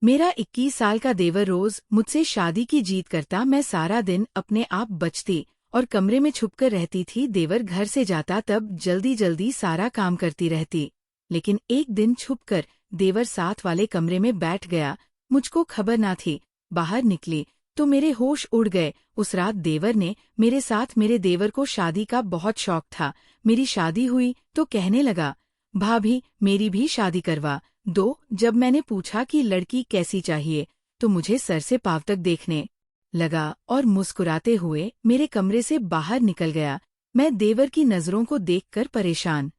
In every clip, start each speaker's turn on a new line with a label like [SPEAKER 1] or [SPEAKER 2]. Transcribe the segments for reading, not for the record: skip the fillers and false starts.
[SPEAKER 1] मेरा 21 साल का देवर रोज मुझसे शादी की जीत करता। मैं सारा दिन अपने आप बचती और कमरे में छुपकर रहती थी। देवर घर से जाता तब जल्दी जल्दी सारा काम करती रहती। लेकिन एक दिन छुपकर देवर साथ वाले कमरे में बैठ गया। मुझको खबर ना थी। बाहर निकली तो मेरे होश उड़ गए। उस रात देवर ने मेरे देवर को शादी का बहुत शौक था। मेरी शादी हुई तो कहने लगा, भाभी मेरी भी शादी करवा दो। जब मैंने पूछा कि लड़की कैसी चाहिए तो मुझे सर से पांव तक देखने लगा और मुस्कुराते हुए मेरे कमरे से बाहर निकल गया। मैं देवर की नजरों को देखकर परेशान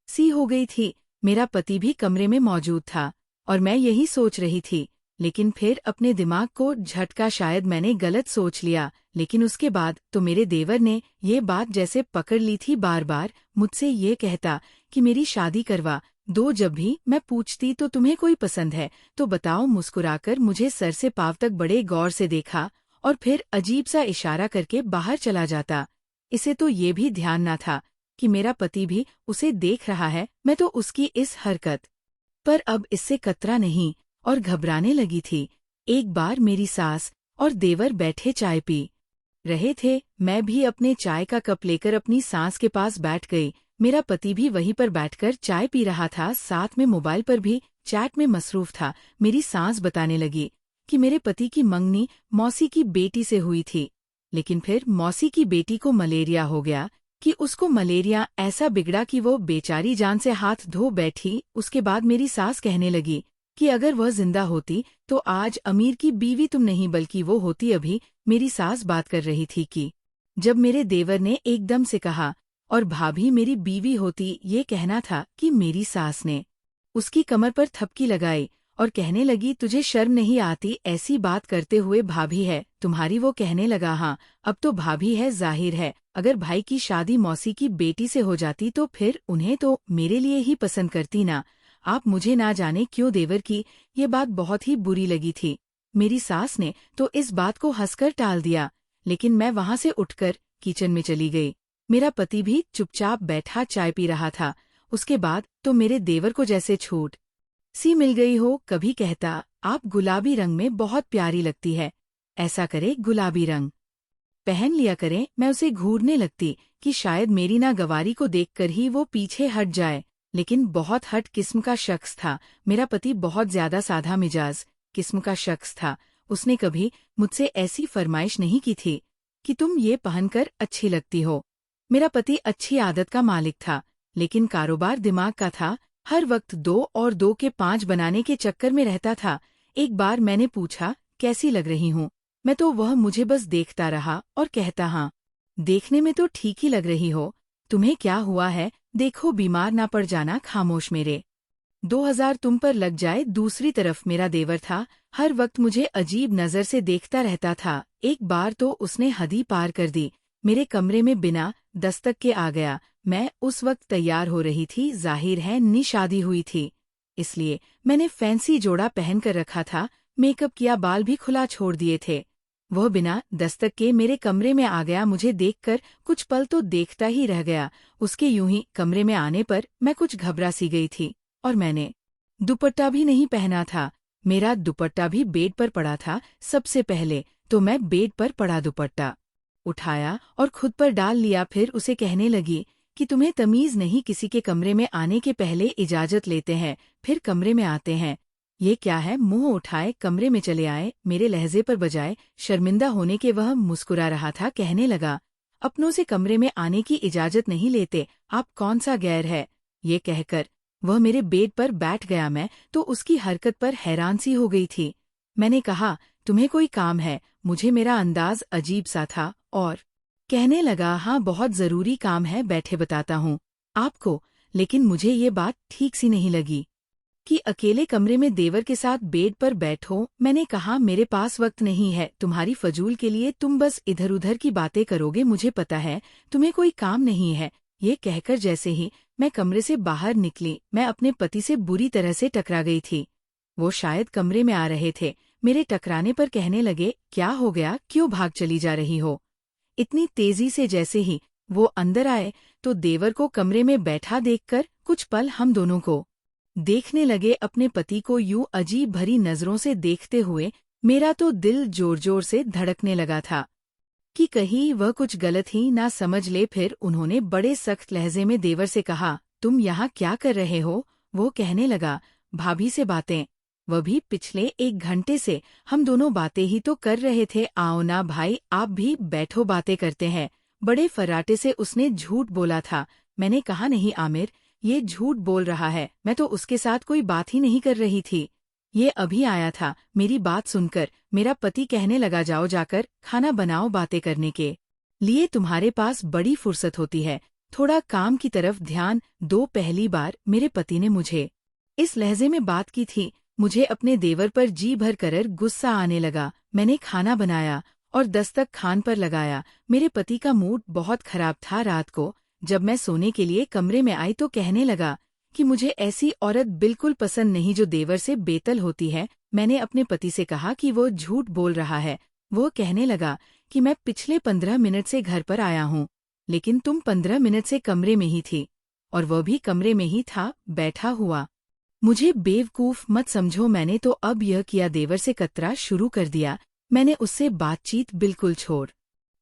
[SPEAKER 1] सी हो गई थी। मेरा पति भी कमरे में मौजूद था और मैं यही सोच रही थी। लेकिन फिर अपने दिमाग को झटका, शायद मैंने गलत सोच लिया। लेकिन उसके बाद तो मेरे देवर ने ये बात जैसे पकड़ ली थी। बार बार मुझसे ये कहता कि मेरी शादी करवा दो। जब भी मैं पूछती तो तुम्हें कोई पसंद है तो बताओ, मुस्कुराकर मुझे सर से पांव तक बड़े गौर से देखा और फिर अजीब सा इशारा करके बाहर चला जाता। इसे तो ये भी ध्यान न था कि मेरा पति भी उसे देख रहा है। मैं तो उसकी इस हरकत पर अब इससे कतरा नहीं और घबराने लगी थी। एक बार मेरी सास और देवर बैठे चाय पी रहे थे। मैं भी अपने चाय का कप लेकर अपनी सास के पास बैठ गई। मेरा पति भी वहीं पर बैठकर चाय पी रहा था, साथ में मोबाइल पर भी चैट में मसरूफ था। मेरी सास बताने लगी कि मेरे पति की मंगनी मौसी की बेटी से हुई थी, लेकिन फिर मौसी की बेटी को मलेरिया हो गया कि उसको मलेरिया ऐसा बिगड़ा कि वो बेचारी जान से हाथ धो बैठी। उसके बाद मेरी सास कहने लगी कि अगर वह जिंदा होती तो आज अमीर की बीवी तुम नहीं बल्कि वो होती। अभी मेरी सास बात कर रही थी कि जब मेरे देवर ने एकदम से कहा और भाभी मेरी बीवी होती, ये कहना था कि मेरी सास ने उसकी कमर पर थपकी लगाई और कहने लगी, तुझे शर्म नहीं आती ऐसी बात करते हुए? भाभी है तुम्हारी? वो कहने लगा, हाँ अब तो भाभी है। जाहिर है अगर भाई की शादी मौसी की बेटी से हो जाती तो फिर उन्हें तो मेरे लिए ही पसंद करती ना। आप मुझे ना जाने क्यों देवर की ये बात बहुत ही बुरी लगी थी। मेरी सास ने तो इस बात को हंसकर टाल दिया, लेकिन मैं वहां से उठकर किचन में चली गई। मेरा पति भी चुपचाप बैठा चाय पी रहा था। उसके बाद तो मेरे देवर को जैसे छूट सी मिल गई हो। कभी कहता, आप गुलाबी रंग में बहुत प्यारी लगती है, ऐसा करे गुलाबी रंग पहन लिया करें। मैं उसे घूरने लगती कि शायद मेरी नागवारी को देखकर ही वो पीछे हट जाए। लेकिन बहुत हट किस्म का शख्स था मेरा पति, बहुत ज्यादा साधा मिजाज किस्म का शख्स था। उसने कभी मुझसे ऐसी फरमाइश नहीं की थी कि तुम ये पहनकर अच्छी लगती हो। मेरा पति अच्छी आदत का मालिक था, लेकिन कारोबार दिमाग का था। हर वक्त 2 और 2 के 5 बनाने के चक्कर में रहता था। एक बार मैंने पूछा, कैसी लग रही हूँ मैं, तो वह मुझे बस देखता रहा और कहता, हाँ देखने में तो ठीक ही लग रही हो। तुम्हें क्या हुआ है? देखो बीमार ना पड़ जाना। खामोश, मेरे 2000 तुम पर लग जाए। दूसरी तरफ मेरा देवर था, हर वक्त मुझे अजीब नजर से देखता रहता था। एक बार तो उसने हद ही पार कर दी, मेरे कमरे में बिना दस्तक के आ गया। मैं उस वक्त तैयार हो रही थी, जाहिर है नी शादी हुई थी, इसलिए मैंने फैंसी जोड़ा पहन कर रखा था, मेकअप किया, बाल भी खुला छोड़ दिए थे। वह बिना दस्तक के मेरे कमरे में आ गया। मुझे देखकर कुछ पल तो देखता ही रह गया। उसके यूं ही कमरे में आने पर मैं कुछ घबरा सी गई थी और मैंने दुपट्टा भी नहीं पहना था। मेरा दुपट्टा भी बेड पर पड़ा था। सबसे पहले तो मैं बेड पर पड़ा दुपट्टा उठाया और खुद पर डाल लिया। फिर उसे कहने लगी कि तुम्हें तमीज नहीं, किसी के कमरे में आने के पहले इजाजत लेते हैं फिर कमरे में आते हैं। ये क्या है? मुंह उठाए कमरे में चले आए। मेरे लहजे पर बजाय शर्मिंदा होने के वह मुस्कुरा रहा था। कहने लगा, अपनों से कमरे में आने की इजाजत नहीं लेते, आप कौन सा गैर है? ये कहकर वह मेरे बेड पर बैठ गया। मैं तो उसकी हरकत पर हैरान सी हो गई थी। मैंने कहा, तुम्हें कोई काम है? मुझे मेरा अंदाज अजीब सा था और कहने लगा, हाँ बहुत जरूरी काम है, बैठे बताता हूँ आपको। लेकिन मुझे ये बात ठीक सी नहीं लगी कि अकेले कमरे में देवर के साथ बेड पर बैठो। मैंने कहा, मेरे पास वक्त नहीं है तुम्हारी फजूल के लिए, तुम बस इधर उधर की बातें करोगे, मुझे पता है तुम्हें कोई काम नहीं है। ये कहकर जैसे ही मैं कमरे से बाहर निकली, मैं अपने पति से बुरी तरह से टकरा गई थी। वो शायद कमरे में आ रहे थे। मेरे टकराने पर कहने लगे, क्या हो गया, क्यों भाग चली जा रही हो इतनी तेजी से? जैसे ही वो अंदर आए तो देवर को कमरे में बैठा देखकर कुछ पल हम दोनों को देखने लगे अपने पति को यूं अजीब भरी नजरों से देखते हुए मेरा तो दिल जोर जोर से धड़कने लगा था कि कहीं वह कुछ गलत ही ना समझ ले। फिर उन्होंने बड़े सख्त लहजे में देवर से कहा, तुम यहाँ क्या कर रहे हो? वो कहने लगा, भाभी से बातें। वह भी पिछले 1 घंटे से हम दोनों बातें ही तो कर रहे थे। आओ ना भाई, आप भी बैठो, बातें करते हैं। बड़े फर्राटे से उसने झूठ बोला था। मैंने कहा, नहीं आमिर, ये झूठ बोल रहा है, मैं तो उसके साथ कोई बात ही नहीं कर रही थी। ये अभी आया था। मेरी बात सुनकर मेरा पति कहने लगा, जाओ जाकर खाना बनाओ, बातें करने के लिए तुम्हारे पास बड़ी फुर्सत होती है, थोड़ा काम की तरफ ध्यान दो। पहली बार मेरे पति ने मुझे इस लहजे में बात की थी। मुझे अपने देवर पर जी भर कर गुस्सा आने लगा। मैंने खाना बनाया और दस्तक खान पर लगाया। मेरे पति का मूड बहुत खराब था। रात को जब मैं सोने के लिए कमरे में आई तो कहने लगा कि मुझे ऐसी औरत बिल्कुल पसंद नहीं जो देवर से बेतल होती है। मैंने अपने पति से कहा कि वो झूठ बोल रहा है। वो कहने लगा कि मैं पिछले 15 मिनट से घर पर आया हूँ, लेकिन तुम 15 मिनट से कमरे में ही थी, और वह भी कमरे में ही था, बैठा हुआ। मुझे बेवकूफ मत समझो, मैंने तो अब यह किया, देवर से कतरा शुरू कर दिया। मैंने उससे बातचीत बिल्कुल छोड़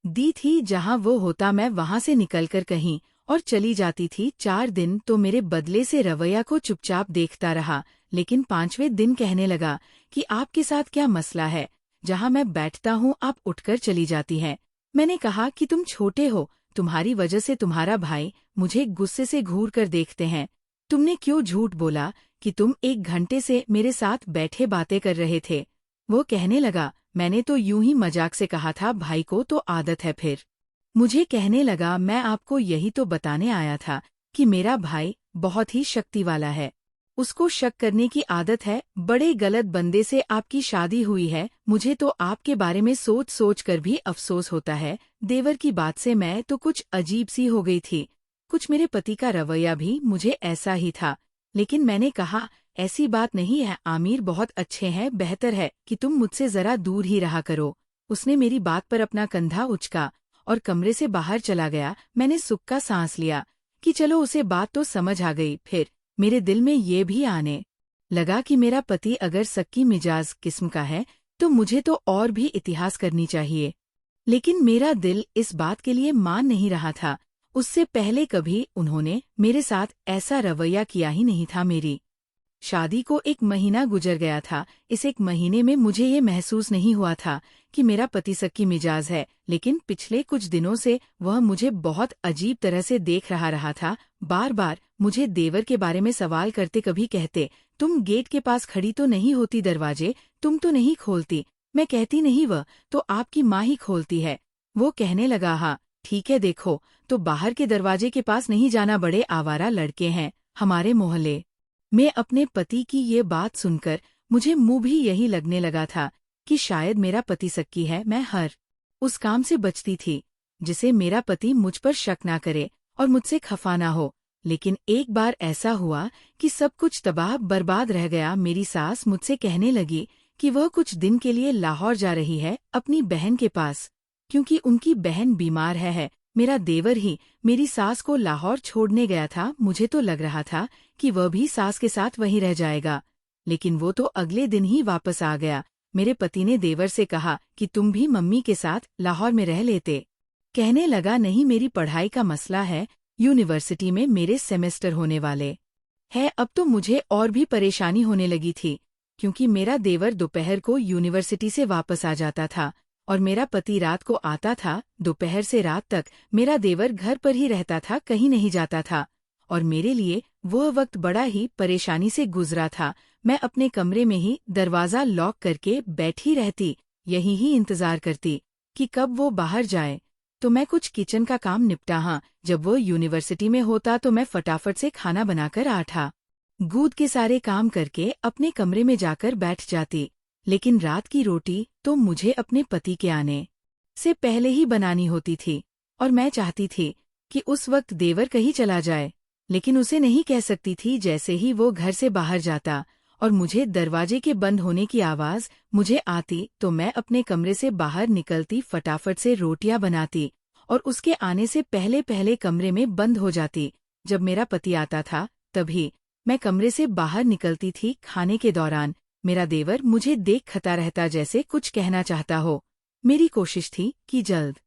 [SPEAKER 1] दी थी। जहाँ वो होता मैं वहाँ से निकलकर कहीं और चली जाती थी। 4 दिन तो मेरे बदले से रवैया को चुपचाप देखता रहा, लेकिन 5वें दिन कहने लगा कि आपके साथ क्या मसला है? जहाँ मैं बैठता हूँ आप उठकर चली जाती हैं। मैंने कहा कि तुम छोटे हो, तुम्हारी वजह से तुम्हारा भाई मुझे गुस्से से घूर कर देखते हैं। तुमने क्यों झूठ बोला कि तुम 1 घंटे से मेरे साथ बैठे बातें कर रहे थे? वो कहने लगा, मैंने तो यूं ही मजाक से कहा था, भाई को तो आदत है। फिर मुझे कहने लगा, मैं आपको यही तो बताने आया था कि मेरा भाई बहुत ही शक्ति वाला है, उसको शक करने की आदत है। बड़े गलत बंदे से आपकी शादी हुई है। मुझे तो आपके बारे में सोच सोच कर भी अफसोस होता है। देवर की बात से मैं तो कुछ अजीब सी हो गई थी। कुछ मेरे पति का रवैया भी मुझे ऐसा ही था, लेकिन मैंने कहा, ऐसी बात नहीं है, आमिर बहुत अच्छे हैं, बेहतर है कि तुम मुझसे जरा दूर ही रहा करो। उसने मेरी बात पर अपना कंधा उचका और कमरे से बाहर चला गया। मैंने सुख का सांस लिया कि चलो उसे बात तो समझ आ गई। फिर मेरे दिल में ये भी आने लगा कि मेरा पति अगर सक्की मिजाज किस्म का है तो मुझे तो और भी इतिहास करनी चाहिए, लेकिन मेरा दिल इस बात के लिए मान नहीं रहा था। उससे पहले कभी उन्होंने मेरे साथ ऐसा रवैया किया ही नहीं था। मेरी शादी को 1 महीना गुजर गया था। इस 1 महीने में मुझे ये महसूस नहीं हुआ था कि मेरा पति सक्की मिजाज है, लेकिन पिछले कुछ दिनों से वह मुझे बहुत अजीब तरह से देख रहा था। बार बार मुझे देवर के बारे में सवाल करते, कभी कहते, तुम गेट के पास खड़ी तो नहीं होती, दरवाजे तुम तो नहीं खोलती। मैं कहती, नहीं, वह तो आपकी माँ ही खोलती है। वो कहने लगा, हाँ ठीक है, देखो तो बाहर के दरवाजे के पास नहीं जाना, बड़े आवारा लड़के हैं हमारे मोहल्ले में। अपने पति की ये बात सुनकर मुझे मुंह भी यही लगने लगा था कि शायद मेरा पति सक्की है। मैं हर उस काम से बचती थी जिसे मेरा पति मुझ पर शक ना करे और मुझसे खफा ना हो। लेकिन एक बार ऐसा हुआ कि सब कुछ तबाह बर्बाद रह गया। मेरी सास मुझसे कहने लगी कि वह कुछ दिन के लिए लाहौर जा रही है अपनी बहन के पास, क्योंकि उनकी बहन बीमार है। मेरा देवर ही मेरी सास को लाहौर छोड़ने गया था। मुझे तो लग रहा था कि वह भी सास के साथ वहीं रह जाएगा, लेकिन वो तो अगले दिन ही वापस आ गया। मेरे पति ने देवर से कहा कि तुम भी मम्मी के साथ लाहौर में रह लेते। कहने लगा, नहीं, मेरी पढ़ाई का मसला है, यूनिवर्सिटी में मेरे सेमेस्टर होने वाले है। अब तो मुझे और भी परेशानी होने लगी थी, क्योंकि मेरा देवर दोपहर को यूनिवर्सिटी से वापस आ जाता था और मेरा पति रात को आता था। दोपहर से रात तक मेरा देवर घर पर ही रहता था, कहीं नहीं जाता था, और मेरे लिए वह वक्त बड़ा ही परेशानी से गुजरा था। मैं अपने कमरे में ही दरवाज़ा लॉक करके बैठी रहती, यही ही इंतजार करती कि कब वो बाहर जाए तो मैं कुछ किचन का काम निपटा। हाँ, जब वो यूनिवर्सिटी में होता तो मैं फटाफट से खाना बनाकर आटा गूंद के सारे काम करके अपने कमरे में जाकर बैठ जाती। लेकिन रात की रोटी तो मुझे अपने पति के आने से पहले ही बनानी होती थी, और मैं चाहती थी कि उस वक्त देवर कहीं चला जाए, लेकिन उसे नहीं कह सकती थी। जैसे ही वो घर से बाहर जाता और मुझे दरवाजे के बंद होने की आवाज़ मुझे आती तो मैं अपने कमरे से बाहर निकलती, फटाफट से रोटियां बनाती और उसके आने से पहले पहले कमरे में बंद हो जाती। जब मेरा पति आता था तभी मैं कमरे से बाहर निकलती थी खाने के दौरान। मेरा देवर मुझे देख खता रहता जैसे कुछ कहना चाहता हो। मेरी कोशिश थी कि जल्द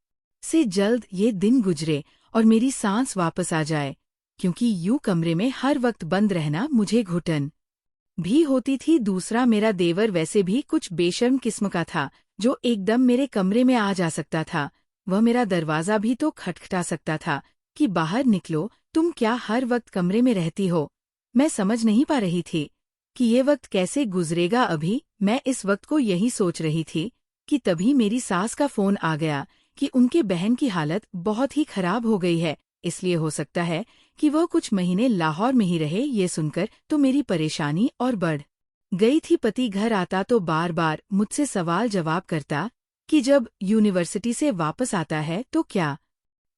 [SPEAKER 1] से जल्द ये दिन गुजरे और मेरी सांस वापस आ जाए, क्योंकि यूं कमरे में हर वक्त बंद रहना मुझे घुटन भी होती थी। दूसरा, मेरा देवर वैसे भी कुछ बेशर्म किस्म का था, जो एकदम मेरे कमरे में आ जा सकता था। वह मेरा दरवाजा भी तो खटखटा सकता था कि बाहर निकलो, तुम क्या हर वक्त कमरे में रहती हो। मैं समझ नहीं पा रही थी कि ये वक्त कैसे गुजरेगा। अभी मैं इस वक्त को यही सोच रही थी कि तभी मेरी सास का फोन आ गया कि उनके बहन की हालत बहुत ही खराब हो गई है, इसलिए हो सकता है कि वह कुछ महीने लाहौर में ही रहे। ये सुनकर तो मेरी परेशानी और बढ़ गई थी। पति घर आता तो बार बार मुझसे सवाल जवाब करता कि जब यूनिवर्सिटी से वापस आता है तो क्या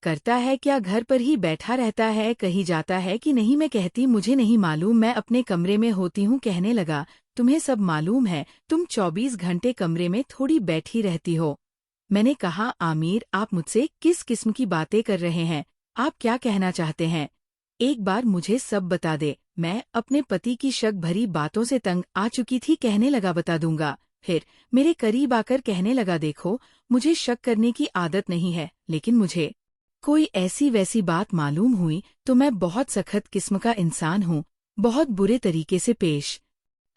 [SPEAKER 1] करता है, क्या घर पर ही बैठा रहता है, कहीं जाता है कि नहीं। मैं कहती मुझे नहीं मालूम, मैं अपने कमरे में होती हूँ। कहने लगा, तुम्हें सब मालूम है, तुम 24 घंटे कमरे में थोड़ी बैठी रहती हो। मैंने कहा, आमिर आप मुझसे किस किस्म की बातें कर रहे हैं, आप क्या कहना चाहते हैं, एक बार मुझे सब बता दे। मैं अपने पति की शक भरी बातों से तंग आ चुकी थी। कहने लगा, बता दूंगा। फिर मेरे करीब आकर कहने लगा, देखो मुझे शक करने की आदत नहीं है, लेकिन मुझे कोई ऐसी वैसी बात मालूम हुई तो मैं बहुत सख्त किस्म का इंसान हूँ, बहुत बुरे तरीके से पेश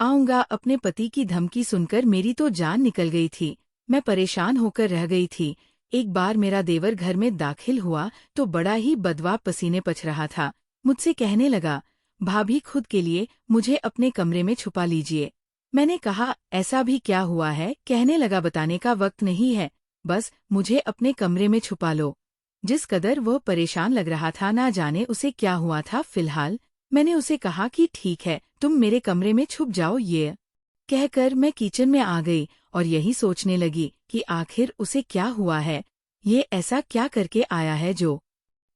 [SPEAKER 1] आऊंगा। अपने पति की धमकी सुनकर मेरी तो जान निकल गई थी। मैं परेशान होकर रह गई थी। एक बार मेरा देवर घर में दाखिल हुआ तो बड़ा ही बदवा पसीने पच रहा था। मुझसे कहने लगा, भाभी खुद के लिए मुझे अपने कमरे में छुपा लीजिए। मैंने कहा, ऐसा भी क्या हुआ है। कहने लगा, बताने का वक्त नहीं है, बस मुझे अपने कमरे में छुपा लो। जिस कदर वह परेशान लग रहा था, ना जाने उसे क्या हुआ था। फिलहाल मैंने उसे कहा कि ठीक है, तुम मेरे कमरे में छुप जाओ। ये कहकर मैं किचन में आ गई और यही सोचने लगी कि आखिर उसे क्या हुआ है, ये ऐसा क्या करके आया है जो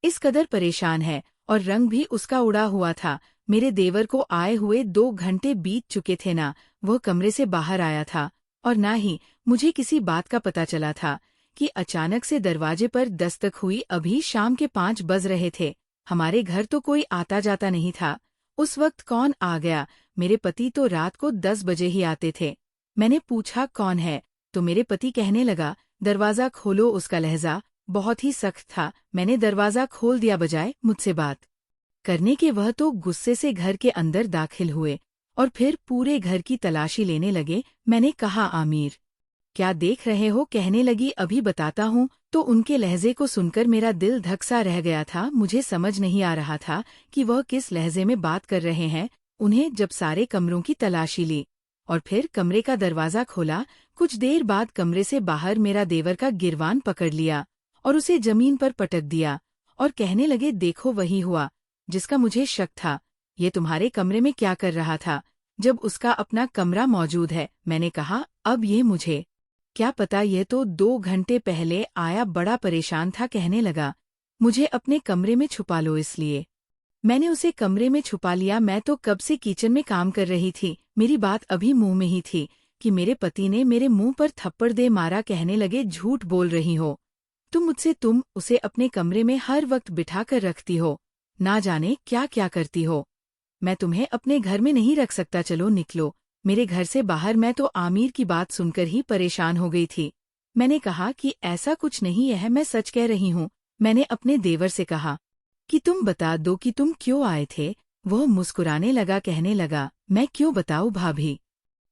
[SPEAKER 1] इस कदर परेशान है। और रंग भी उसका उड़ा हुआ था। मेरे देवर को आए हुए 2 घंटे बीत चुके थे, ना वह कमरे से बाहर आया था और ना ही मुझे किसी बात का पता चला था कि अचानक से दरवाजे पर दस्तक हुई। अभी शाम के 5 बज रहे थे। हमारे घर तो कोई आता जाता नहीं था। उस वक्त कौन आ गया। मेरे पति तो रात को 10 बजे ही आते थे। मैंने पूछा, कौन है, तो मेरे पति कहने लगा, दरवाजा खोलो। उसका लहजा बहुत ही सख्त था। मैंने दरवाजा खोल दिया। बजाय मुझसे बात करने के वह तो गुस्से से घर के अंदर दाखिल हुए और फिर पूरे घर की तलाशी लेने लगे। मैंने कहा, आमिर क्या देख रहे हो। कहने लगी, अभी बताता हूँ। तो उनके लहजे को सुनकर मेरा दिल धकसा रह गया था। मुझे समझ नहीं आ रहा था कि वह किस लहजे में बात कर रहे हैं। उन्हें जब सारे कमरों की तलाशी ली और फिर कमरे का दरवाजा खोला, कुछ देर बाद कमरे से बाहर मेरा देवर का गिरवान पकड़ लिया और उसे जमीन पर पटक दिया और कहने लगे, देखो वही हुआ जिसका मुझे शक था। ये तुम्हारे कमरे में क्या कर रहा था जब उसका अपना कमरा मौजूद है। मैंने कहा, अब ये मुझे क्या पता, ये तो 2 घंटे पहले आया, बड़ा परेशान था। कहने लगा, मुझे अपने कमरे में छुपा लो। इसलिए मैंने उसे कमरे में छुपा लिया। मैं तो कब से किचन में काम कर रही थी। मेरी बात अभी मुंह में ही थी कि मेरे पति ने मेरे मुंह पर थप्पड़ दे मारा। कहने लगे, झूठ बोल रही हो तुम उसे अपने कमरे में हर वक्त बिठा कर रखती हो, ना जाने क्या क्या करती हो। मैं तुम्हें अपने घर में नहीं रख सकता, चलो निकलो मेरे घर से बाहर। मैं तो आमिर की बात सुनकर ही परेशान हो गई थी। मैंने कहा कि ऐसा कुछ नहीं है, मैं सच कह रही हूँ। मैंने अपने देवर से कहा कि तुम बता दो कि तुम क्यों आए थे। वह मुस्कुराने लगा, कहने लगा, मैं क्यों बताऊँ भाभी,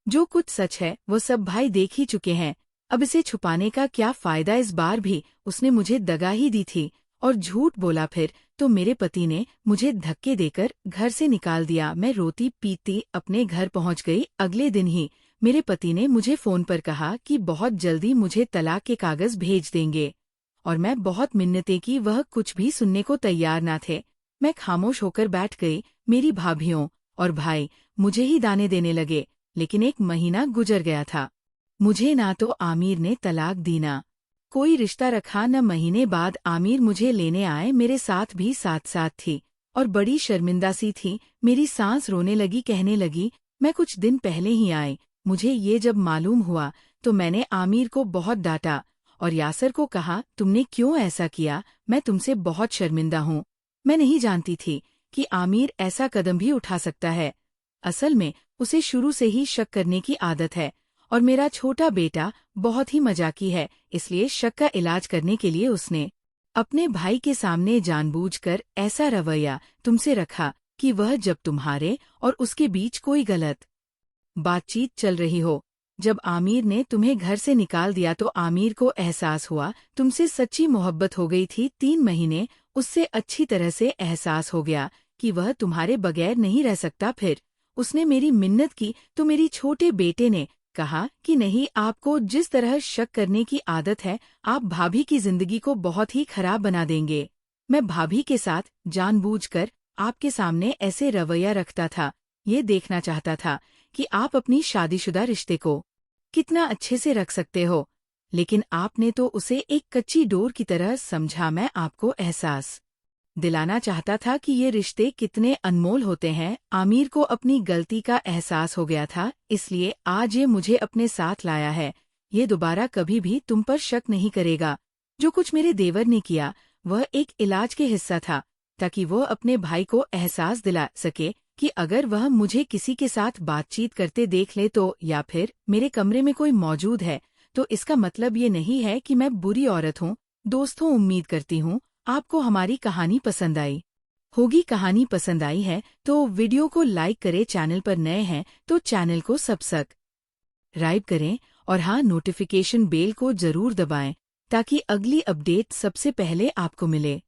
[SPEAKER 1] जो कुछ सच है वो सब भाई देख ही चुके हैं। अब इसे छुपाने का क्या फायदा। इस बार भी उसने मुझे दगा ही दी थी और झूठ बोला। फिर तो मेरे पति ने मुझे धक्के देकर घर से निकाल दिया। मैं रोती पीती अपने घर पहुंच गई। अगले दिन ही मेरे पति ने मुझे फोन पर कहा कि बहुत जल्दी मुझे तलाक के कागज भेज देंगे और मैं बहुत मिन्नतें की, वह कुछ भी सुनने को तैयार ना थे। मैं खामोश होकर बैठ गई। मेरी भाभियों और भाई मुझे ही दाने देने लगे, लेकिन 1 महीना गुजर गया था। मुझे ना तो आमिर ने तलाक दी, ना कोई रिश्ता रखा। न महीने बाद आमिर मुझे लेने आए। मेरे साथ भी साथ साथ थी और बड़ी शर्मिंदा सी थी। मेरी सांस रोने लगी। कहने लगी, मैं कुछ दिन पहले ही आई। मुझे ये जब मालूम हुआ तो मैंने आमिर को बहुत डांटा और यासर को कहा, तुमने क्यों ऐसा किया, मैं तुमसे बहुत शर्मिंदा हूँ। मैं नहीं जानती थी कि आमिर ऐसा कदम भी उठा सकता है। असल में उसे शुरू से ही शक करने की आदत है और मेरा छोटा बेटा बहुत ही मजाकी है, इसलिए शक का इलाज करने के लिए उसने अपने भाई के सामने जानबूझकर ऐसा रवैया तुमसे रखा कि वह जब तुम्हारे और उसके बीच कोई गलत बातचीत चल रही हो, जब आमिर ने तुम्हें घर से निकाल दिया तो आमिर को एहसास हुआ तुमसे सच्ची मोहब्बत हो गई थी। 3 महीने उससे अच्छी तरह से एहसास हो गया कि वह तुम्हारे बगैर नहीं रह सकता। फिर उसने मेरी मिन्नत की तो मेरी छोटे बेटे ने कहा कि नहीं, आपको जिस तरह शक करने की आदत है, आप भाभी की जिंदगी को बहुत ही खराब बना देंगे। मैं भाभी के साथ जानबूझकर आपके सामने ऐसे रवैया रखता था, ये देखना चाहता था कि आप अपनी शादीशुदा रिश्ते को कितना अच्छे से रख सकते हो, लेकिन आपने तो उसे एक कच्ची डोर की तरह समझा। मैं आपको एहसास दिलाना चाहता था कि ये रिश्ते कितने अनमोल होते हैं। आमिर को अपनी गलती का एहसास हो गया था, इसलिए आज ये मुझे अपने साथ लाया है। ये दोबारा कभी भी तुम पर शक नहीं करेगा। जो कुछ मेरे देवर ने किया वह एक इलाज के हिस्सा था, ताकि वो अपने भाई को एहसास दिला सके कि अगर वह मुझे किसी के साथ बातचीत करते देख ले तो, या फिर मेरे कमरे में कोई मौजूद है, तो इसका मतलब ये नहीं है कि मैं बुरी औरत हूँ। दोस्तों, उम्मीद करती हूँ आपको हमारी कहानी पसंद आई होगी। कहानी पसंद आई है तो वीडियो को लाइक करें, चैनल पर नए हैं तो चैनल को सब्सक्राइब करें और हाँ, नोटिफिकेशन बेल को जरूर दबाएं ताकि अगली अपडेट सबसे पहले आपको मिले।